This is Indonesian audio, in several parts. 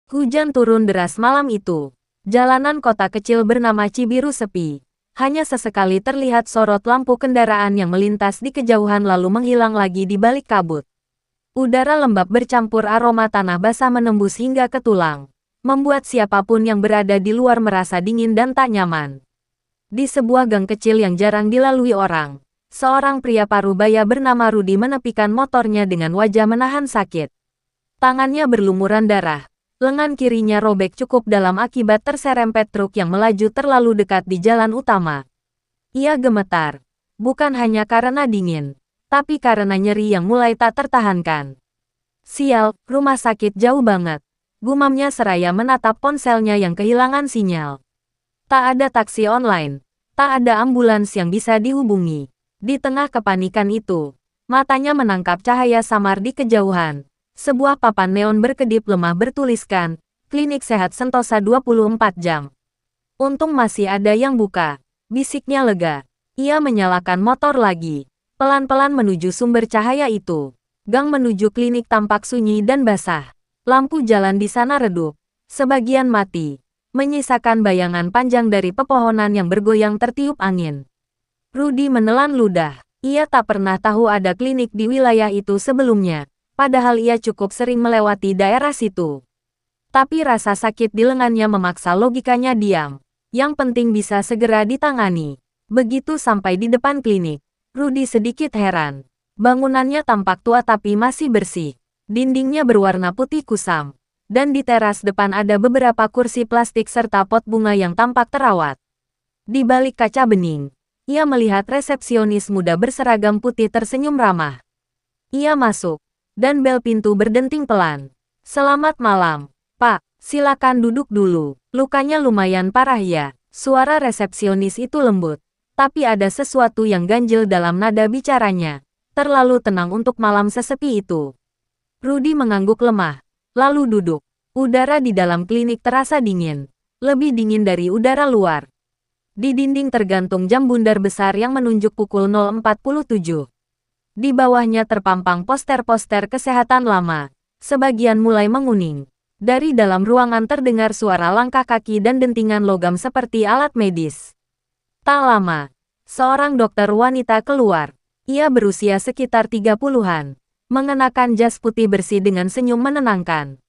Hujan turun deras malam itu. Jalanan kota kecil bernama Cibiru sepi. Hanya sesekali terlihat sorot lampu kendaraan yang melintas di kejauhan lalu menghilang lagi di balik kabut. Udara lembab bercampur aroma tanah basah menembus hingga ke tulang, membuat siapapun yang berada di luar merasa dingin dan tak nyaman. Di sebuah gang kecil yang jarang dilalui orang, seorang pria parubaya bernama Rudi menepikan motornya dengan wajah menahan sakit. Tangannya berlumuran darah. Lengan kirinya robek cukup dalam akibat terserempet truk yang melaju terlalu dekat di jalan utama. Ia gemetar, bukan hanya karena dingin, tapi karena nyeri yang mulai tak tertahankan. Sial, rumah sakit jauh banget. Gumamnya seraya menatap ponselnya yang kehilangan sinyal. Tak ada taksi online, tak ada ambulans yang bisa dihubungi. Di tengah kepanikan itu, matanya menangkap cahaya samar di kejauhan. Sebuah papan neon berkedip lemah bertuliskan, Klinik Sehat Sentosa 24 jam. Untung masih ada yang buka, bisiknya lega. Ia menyalakan motor lagi, pelan-pelan menuju sumber cahaya itu. Gang menuju klinik tampak sunyi dan basah. Lampu jalan di sana redup, sebagian mati, menyisakan bayangan panjang dari pepohonan yang bergoyang tertiup angin. Rudi menelan ludah. Ia tak pernah tahu ada klinik di wilayah itu sebelumnya. Padahal ia cukup sering melewati daerah situ. Tapi rasa sakit di lengannya memaksa logikanya diam. Yang penting bisa segera ditangani. Begitu sampai di depan klinik, Rudi sedikit heran. Bangunannya tampak tua tapi masih bersih. Dindingnya berwarna putih kusam. Dan di teras depan ada beberapa kursi plastik serta pot bunga yang tampak terawat. Di balik kaca bening, ia melihat resepsionis muda berseragam putih tersenyum ramah. Ia masuk. Dan bel pintu berdenting pelan. Selamat malam, Pak. Silakan duduk dulu. Lukanya lumayan parah ya. Suara resepsionis itu lembut. Tapi ada sesuatu yang ganjil dalam nada bicaranya. Terlalu tenang untuk malam sesepi itu. Rudi mengangguk lemah. Lalu duduk. Udara di dalam klinik terasa dingin. Lebih dingin dari udara luar. Di dinding tergantung jam bundar besar yang menunjuk pukul 0.47. Di bawahnya terpampang poster-poster kesehatan lama. Sebagian mulai menguning. Dari dalam ruangan terdengar suara langkah kaki dan dentingan logam seperti alat medis. Tak lama, seorang dokter wanita keluar. Ia berusia sekitar 30-an. Mengenakan jas putih bersih dengan senyum menenangkan.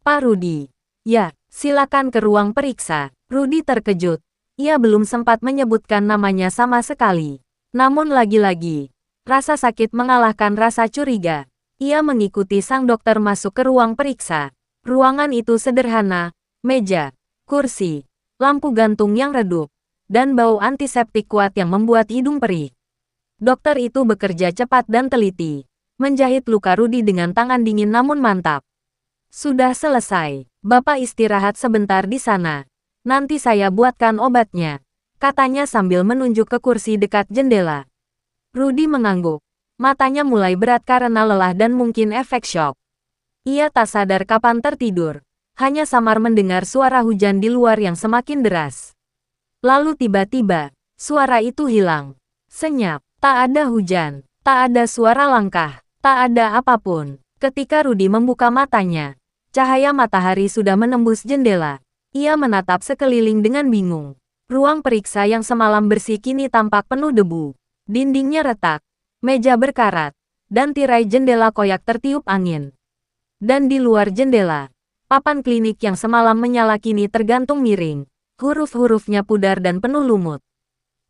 Pak Rudi. Ya, silakan ke ruang periksa. Rudi terkejut. Ia belum sempat menyebutkan namanya sama sekali. Namun lagi-lagi, rasa sakit mengalahkan rasa curiga. Ia mengikuti sang dokter masuk ke ruang periksa. Ruangan itu sederhana, meja, kursi, lampu gantung yang redup, dan bau antiseptik kuat yang membuat hidung perih. Dokter itu bekerja cepat dan teliti, menjahit luka Rudi dengan tangan dingin namun mantap. Sudah selesai, Bapak istirahat sebentar di sana. Nanti saya buatkan obatnya, katanya sambil menunjuk ke kursi dekat jendela. Rudi mengangguk. Matanya mulai berat karena lelah dan mungkin efek syok. Ia tak sadar kapan tertidur. Hanya samar mendengar suara hujan di luar yang semakin deras. Lalu tiba-tiba, suara itu hilang. Senyap, tak ada hujan, tak ada suara langkah, tak ada apapun. Ketika Rudi membuka matanya, cahaya matahari sudah menembus jendela. Ia menatap sekeliling dengan bingung. Ruang periksa yang semalam bersih kini tampak penuh debu. Dindingnya retak, meja berkarat, dan tirai jendela koyak tertiup angin. Dan di luar jendela, papan klinik yang semalam menyala kini tergantung miring. Huruf-hurufnya pudar dan penuh lumut.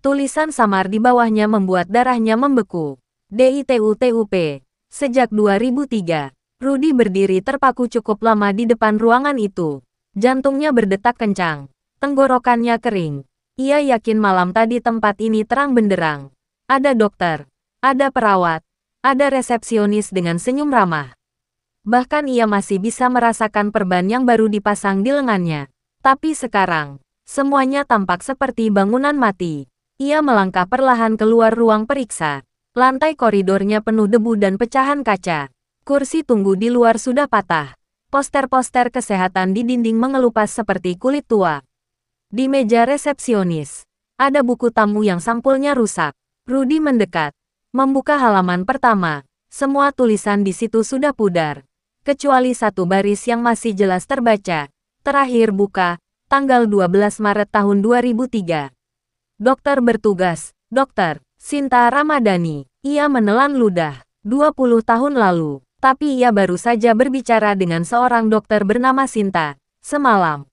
Tulisan samar di bawahnya membuat darahnya membeku. DITUTUP. Sejak 2003, Rudi berdiri terpaku cukup lama di depan ruangan itu. Jantungnya berdetak kencang, tenggorokannya kering. Ia yakin malam tadi tempat ini terang benderang. Ada dokter, ada perawat, ada resepsionis dengan senyum ramah. Bahkan ia masih bisa merasakan perban yang baru dipasang di lengannya. Tapi sekarang, semuanya tampak seperti bangunan mati. Ia melangkah perlahan keluar ruang periksa. Lantai koridornya penuh debu dan pecahan kaca. Kursi tunggu di luar sudah patah. Poster-poster kesehatan di dinding mengelupas seperti kulit tua. Di meja resepsionis, ada buku tamu yang sampulnya rusak. Rudi mendekat, membuka halaman pertama. Semua tulisan di situ sudah pudar. kecuali satu baris yang masih jelas terbaca. Terakhir buka, tanggal 12 Maret tahun 2003. Dokter bertugas, Dokter Sinta Ramadhani. Ia menelan ludah. 20 tahun lalu, tapi ia baru saja berbicara dengan seorang dokter bernama Sinta, semalam.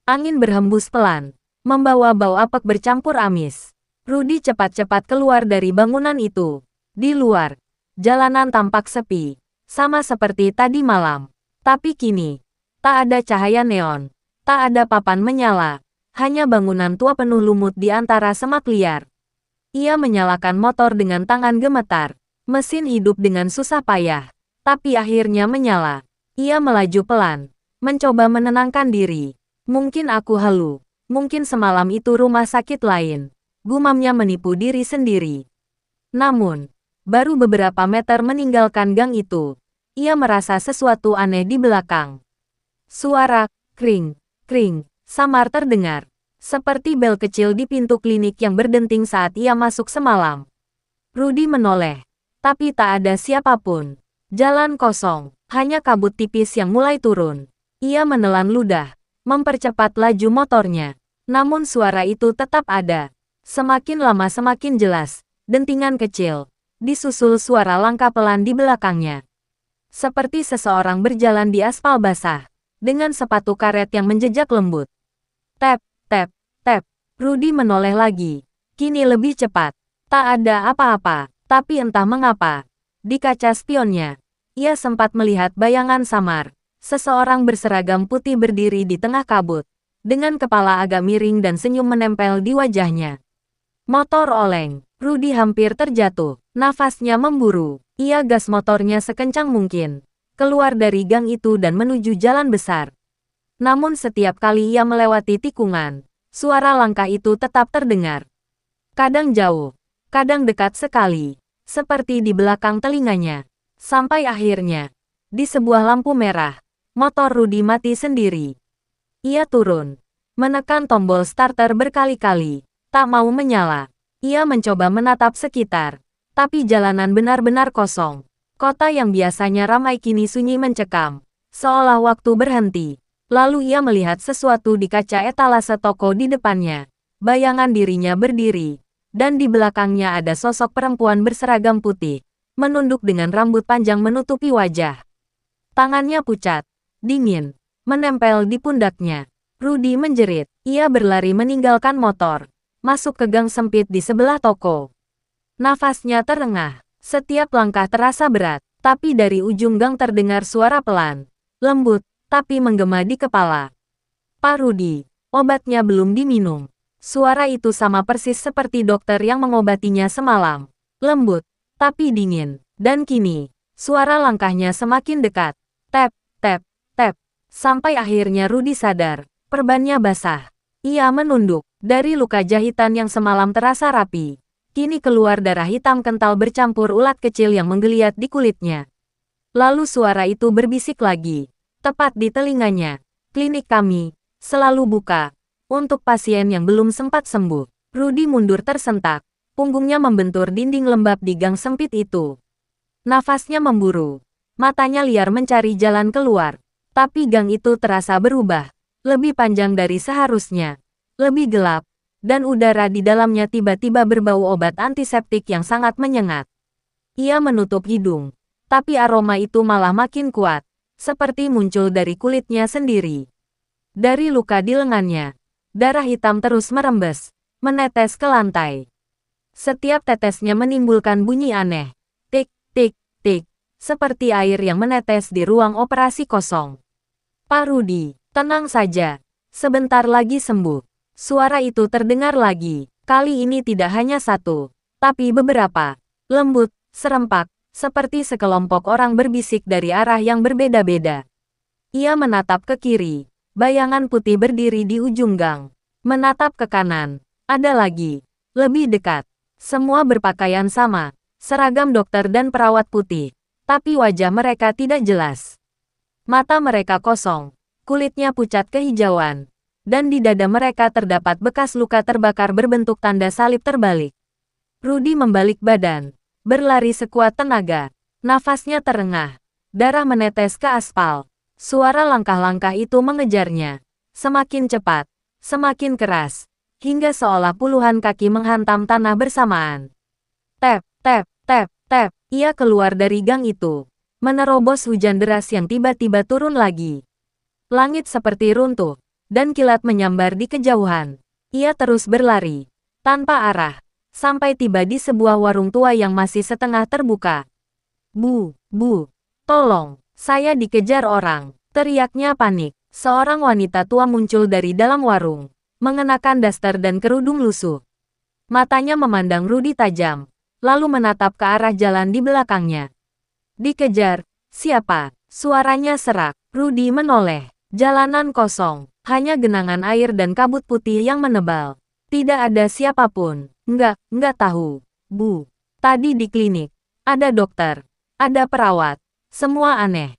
Angin berhembus pelan, membawa bau apek bercampur amis. Rudy cepat-cepat keluar dari bangunan itu. Di luar, jalanan tampak sepi, sama seperti tadi malam. Tapi kini, tak ada cahaya neon, tak ada papan menyala, hanya bangunan tua penuh lumut di antara semak liar. Ia menyalakan motor dengan tangan gemetar. Mesin hidup dengan susah payah, tapi akhirnya menyala. Ia melaju pelan, mencoba menenangkan diri. Mungkin aku halu, mungkin semalam itu rumah sakit lain. Gumamnya menipu diri sendiri. Namun, baru beberapa meter meninggalkan gang itu, ia merasa sesuatu aneh di belakang. Suara kring, kring, samar terdengar. Seperti bel kecil di pintu klinik yang berdenting saat ia masuk semalam. Rudy menoleh. Tapi tak ada siapapun. Jalan kosong, hanya kabut tipis yang mulai turun. Ia menelan ludah, mempercepat laju motornya. Namun suara itu tetap ada. Semakin lama semakin jelas, dentingan kecil, disusul suara langkah pelan di belakangnya. Seperti seseorang berjalan di aspal basah, dengan sepatu karet yang menjejak lembut. Tap, tap, tap. Rudy menoleh lagi. Kini lebih cepat. Tak ada apa-apa. Tapi entah mengapa, di kaca spionnya, ia sempat melihat bayangan samar. Seseorang berseragam putih berdiri di tengah kabut, dengan kepala agak miring dan senyum menempel di wajahnya. Motor oleng, Rudy hampir terjatuh, nafasnya memburu. Ia gas motornya sekencang mungkin, keluar dari gang itu dan menuju jalan besar. Namun setiap kali ia melewati tikungan, suara langkah itu tetap terdengar. Kadang jauh, kadang dekat sekali, seperti di belakang telinganya. Sampai akhirnya, di sebuah lampu merah, motor Rudy mati sendiri. Ia turun, menekan tombol starter berkali-kali, tak mau menyala. Ia mencoba menatap sekitar, tapi jalanan benar-benar kosong. Kota yang biasanya ramai kini sunyi mencekam, seolah waktu berhenti. Lalu ia melihat sesuatu di kaca etalase toko di depannya. Bayangan dirinya berdiri. Dan di belakangnya ada sosok perempuan berseragam putih, menunduk dengan rambut panjang menutupi wajah. Tangannya pucat, dingin, menempel di pundaknya. Rudy menjerit. Ia berlari meninggalkan motor, masuk ke gang sempit di sebelah toko. Nafasnya terengah, setiap langkah terasa berat, tapi dari ujung gang terdengar suara pelan, lembut, tapi menggema di kepala. Pak Rudy, obatnya belum diminum. Suara itu sama persis seperti dokter yang mengobatinya semalam. Lembut, tapi dingin. Dan kini, suara langkahnya semakin dekat. Tap, tap, tap. Sampai akhirnya Rudy sadar, perbannya basah. Ia menunduk. Dari luka jahitan yang semalam terasa rapi, kini keluar darah hitam kental bercampur ulat kecil yang menggeliat di kulitnya. Lalu suara itu berbisik lagi. Tepat di telinganya. Klinik kami selalu buka untuk pasien yang belum sempat sembuh. Rudy mundur tersentak. Punggungnya membentur dinding lembab di gang sempit itu. Nafasnya memburu. Matanya liar mencari jalan keluar. Tapi gang itu terasa berubah. Lebih panjang dari seharusnya. Lebih gelap. Dan udara di dalamnya tiba-tiba berbau obat antiseptik yang sangat menyengat. Ia menutup hidung. Tapi aroma itu malah makin kuat. Seperti muncul dari kulitnya sendiri. Dari luka di lengannya, darah hitam terus merembes, menetes ke lantai. Setiap tetesnya menimbulkan bunyi aneh. Tik, tik, tik. Seperti air yang menetes di ruang operasi kosong. Pak Rudy, tenang saja. Sebentar lagi sembuh. Suara itu terdengar lagi. Kali ini tidak hanya satu, tapi beberapa. Lembut, serempak, seperti sekelompok orang berbisik dari arah yang berbeda-beda. Ia menatap ke kiri. Bayangan putih berdiri di ujung gang. Menatap ke kanan. Ada lagi. Lebih dekat. Semua berpakaian sama. Seragam dokter dan perawat putih. Tapi wajah mereka tidak jelas. Mata mereka kosong. Kulitnya pucat kehijauan. Dan di dada mereka terdapat bekas luka terbakar berbentuk tanda salib terbalik. Rudy membalik badan. Berlari sekuat tenaga. Nafasnya terengah. Darah menetes ke aspal. Suara langkah-langkah itu mengejarnya. Semakin cepat, semakin keras, hingga seolah puluhan kaki menghantam tanah bersamaan. Tap, tap, tap, tap. Ia keluar dari gang itu, menerobos hujan deras yang tiba-tiba turun lagi. Langit seperti runtuh, dan kilat menyambar di kejauhan. Ia terus berlari, tanpa arah, sampai tiba di sebuah warung tua yang masih setengah terbuka. Bu, tolong, saya dikejar orang, teriaknya panik. Seorang wanita tua muncul dari dalam warung, mengenakan daster dan kerudung lusuh. Matanya memandang Rudy tajam, lalu menatap ke arah jalan di belakangnya. Dikejar, siapa? Suaranya serak. Rudy menoleh. Jalanan kosong, hanya genangan air dan kabut putih yang menebal. Tidak ada siapapun. Enggak tahu. Bu, tadi di klinik, ada dokter, ada perawat, semua aneh.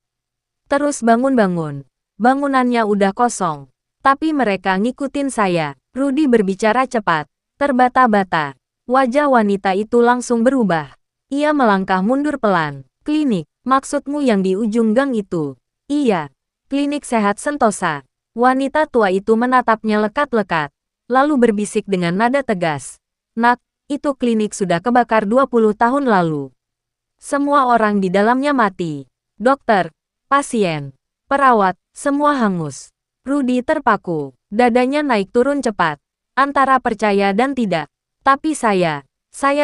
Terus bangun-bangun. Bangunannya udah kosong. Tapi mereka ngikutin saya. Rudy berbicara cepat, terbata-bata. Wajah wanita itu langsung berubah. Ia melangkah mundur pelan. Klinik, maksudmu yang di ujung gang itu? Iya, klinik sehat Sentosa. Wanita tua itu menatapnya lekat-lekat, lalu berbisik dengan nada tegas. Nak, itu klinik sudah kebakar 20 tahun lalu. Semua orang di dalamnya mati. Dokter, pasien, perawat, semua hangus. Rudy terpaku. Dadanya naik turun cepat. Antara percaya dan tidak. Tapi saya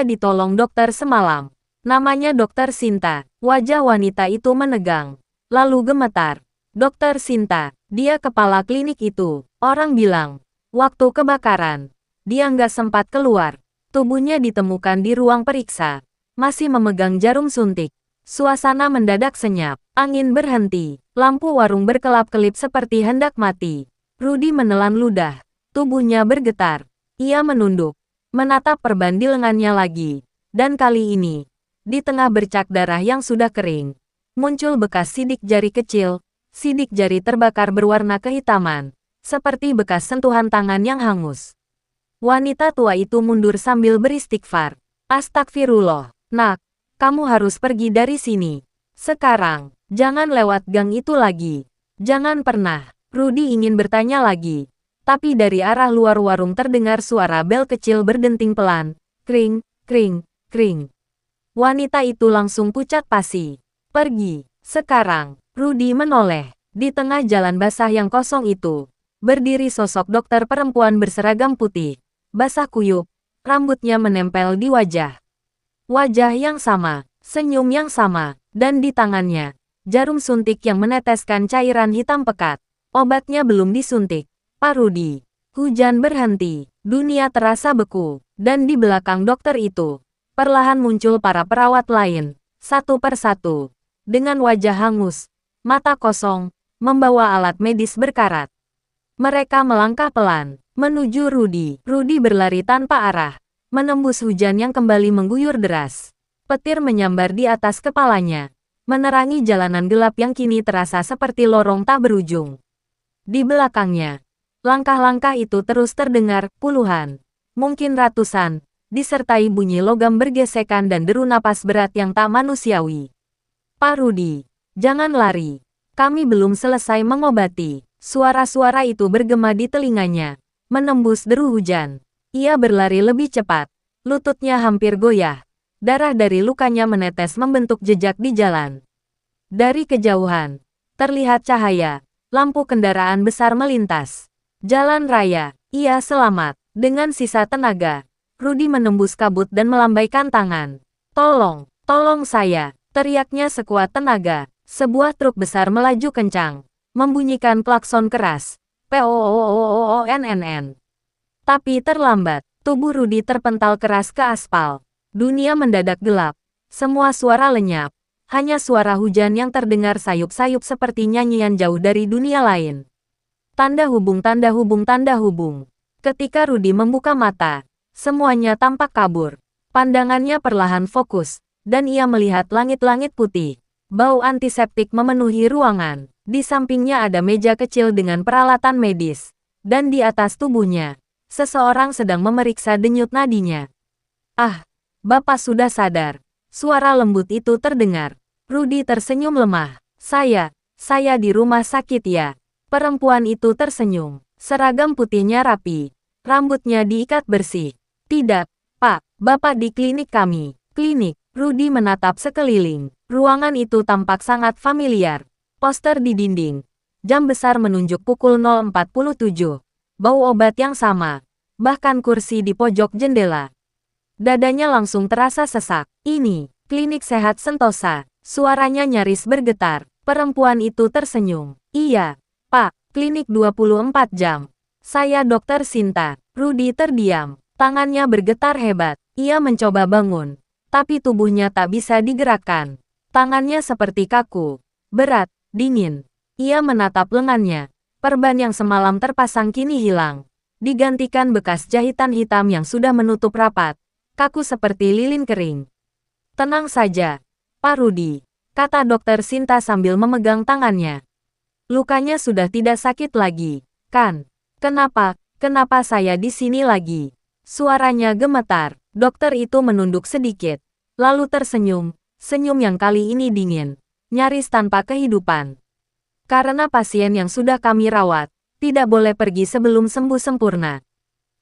ditolong dokter semalam. Namanya Dokter Sinta. Wajah wanita itu menegang. Lalu gemetar. Dokter Sinta, dia kepala klinik itu. Orang bilang, waktu kebakaran, dia nggak sempat keluar. Tubuhnya ditemukan di ruang periksa. Masih memegang jarum suntik. Suasana mendadak senyap. Angin berhenti. Lampu warung berkelap-kelip seperti hendak mati. Rudy menelan ludah. Tubuhnya bergetar. Ia menunduk, menatap perban di lengannya lagi. Dan kali ini, di tengah bercak darah yang sudah kering, muncul bekas sidik jari kecil. Sidik jari terbakar berwarna kehitaman, seperti bekas sentuhan tangan yang hangus. Wanita tua itu mundur sambil beristighfar. Astagfirullah, nak, kamu harus pergi dari sini. Sekarang, jangan lewat gang itu lagi. Jangan pernah. Rudy ingin bertanya lagi. Tapi dari arah luar warung terdengar suara bel kecil berdenting pelan. Kring, kring, kring. Wanita itu langsung pucat pasi. Pergi. Sekarang, Rudy menoleh. Di tengah jalan basah yang kosong itu, berdiri sosok dokter perempuan berseragam putih. Basah kuyup, rambutnya menempel di wajah. Wajah yang sama, senyum yang sama, dan di tangannya, jarum suntik yang meneteskan cairan hitam pekat. Obatnya belum disuntik. Pak Rudy. Hujan berhenti, dunia terasa beku, dan di belakang dokter itu, perlahan muncul para perawat lain, satu persatu, dengan wajah hangus, mata kosong, membawa alat medis berkarat. Mereka melangkah pelan, menuju Rudy. Rudy berlari tanpa arah, menembus hujan yang kembali mengguyur deras. Petir menyambar di atas kepalanya, menerangi jalanan gelap yang kini terasa seperti lorong tak berujung. Di belakangnya, langkah-langkah itu terus terdengar, puluhan, mungkin ratusan, disertai bunyi logam bergesekan dan deru napas berat yang tak manusiawi. Pak Rudy, jangan lari. Kami belum selesai mengobati. Suara-suara itu bergema di telinganya, menembus deru hujan. Ia berlari lebih cepat, lututnya hampir goyah. Darah dari lukanya menetes membentuk jejak di jalan. Dari kejauhan, terlihat cahaya, lampu kendaraan besar melintas. Jalan raya, ia selamat. Dengan sisa tenaga, Rudy menembus kabut dan melambaikan tangan. Tolong saya, teriaknya sekuat tenaga. Sebuah truk besar melaju kencang, membunyikan klakson keras. POOOONNN. Tapi terlambat, tubuh Rudy terpental keras ke aspal. Dunia mendadak gelap. Semua suara lenyap. Hanya suara hujan yang terdengar sayup-sayup seperti nyanyian jauh dari dunia lain. Tanda hubung, tanda hubung, tanda hubung. Ketika Rudy membuka mata, semuanya tampak kabur. Pandangannya perlahan fokus, dan ia melihat langit-langit putih. Bau antiseptik memenuhi ruangan. Di sampingnya ada meja kecil dengan peralatan medis. Dan di atas tubuhnya, seseorang sedang memeriksa denyut nadinya. Ah, Bapak sudah sadar. Suara lembut itu terdengar. Rudy tersenyum lemah. Saya di rumah sakit ya. Perempuan itu tersenyum. Seragam putihnya rapi. Rambutnya diikat bersih. Tidak, Pak, Bapak di klinik kami. Klinik. Rudy menatap sekeliling. Ruangan itu tampak sangat familiar. Poster di dinding. Jam besar menunjuk pukul 0.47. Bau obat yang sama. Bahkan kursi di pojok jendela. Dadanya langsung terasa sesak. Ini, klinik sehat Sentosa. Suaranya nyaris bergetar. Perempuan itu tersenyum. Iya, Pak, klinik 24 jam. Saya Dokter Sinta. Rudy terdiam. Tangannya bergetar hebat. Ia mencoba bangun. Tapi tubuhnya tak bisa digerakkan. Tangannya seperti kaku. Berat, dingin. Ia menatap lengannya. Perban yang semalam terpasang kini hilang. Digantikan bekas jahitan hitam yang sudah menutup rapat. Kaku seperti lilin kering. Tenang saja, Pak Rudy, kata Dokter Sinta sambil memegang tangannya. Lukanya sudah tidak sakit lagi, kan? Kenapa saya di sini lagi? Suaranya gemetar. Dokter itu menunduk sedikit. Lalu tersenyum, senyum yang kali ini dingin. Nyaris tanpa kehidupan. Karena pasien yang sudah kami rawat, tidak boleh pergi sebelum sembuh sempurna.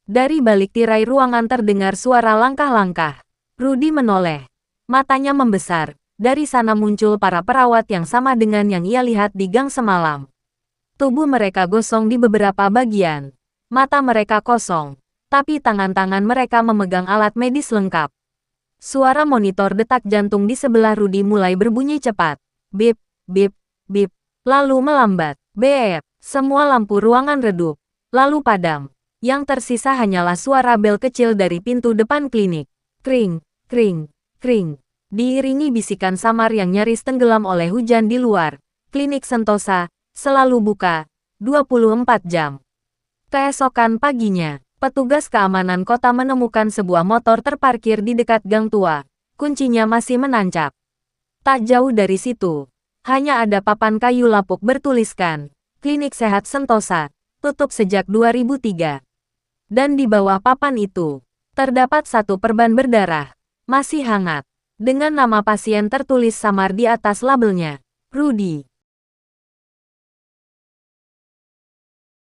Dari balik tirai ruangan terdengar suara langkah-langkah. Rudy menoleh. Matanya membesar. Dari sana muncul para perawat yang sama dengan yang ia lihat di gang semalam. Tubuh mereka gosong di beberapa bagian. Mata mereka kosong. Tapi tangan-tangan mereka memegang alat medis lengkap. Suara monitor detak jantung di sebelah Rudy mulai berbunyi cepat. Bip, bip, bip. Lalu melambat. Beep. Semua lampu ruangan redup. Lalu padam. Yang tersisa hanyalah suara bel kecil dari pintu depan klinik. Kring, kring, kring. Diiringi bisikan samar yang nyaris tenggelam oleh hujan di luar. Klinik Sentosa selalu buka 24 jam. Keesokan paginya, petugas keamanan kota menemukan sebuah motor terparkir di dekat gang tua. Kuncinya masih menancap. Tak jauh dari situ, hanya ada papan kayu lapuk bertuliskan, Klinik Sehat Sentosa, tutup sejak 2003. Dan di bawah papan itu, terdapat satu perban berdarah, masih hangat. Dengan nama pasien tertulis samar di atas labelnya. Rudy.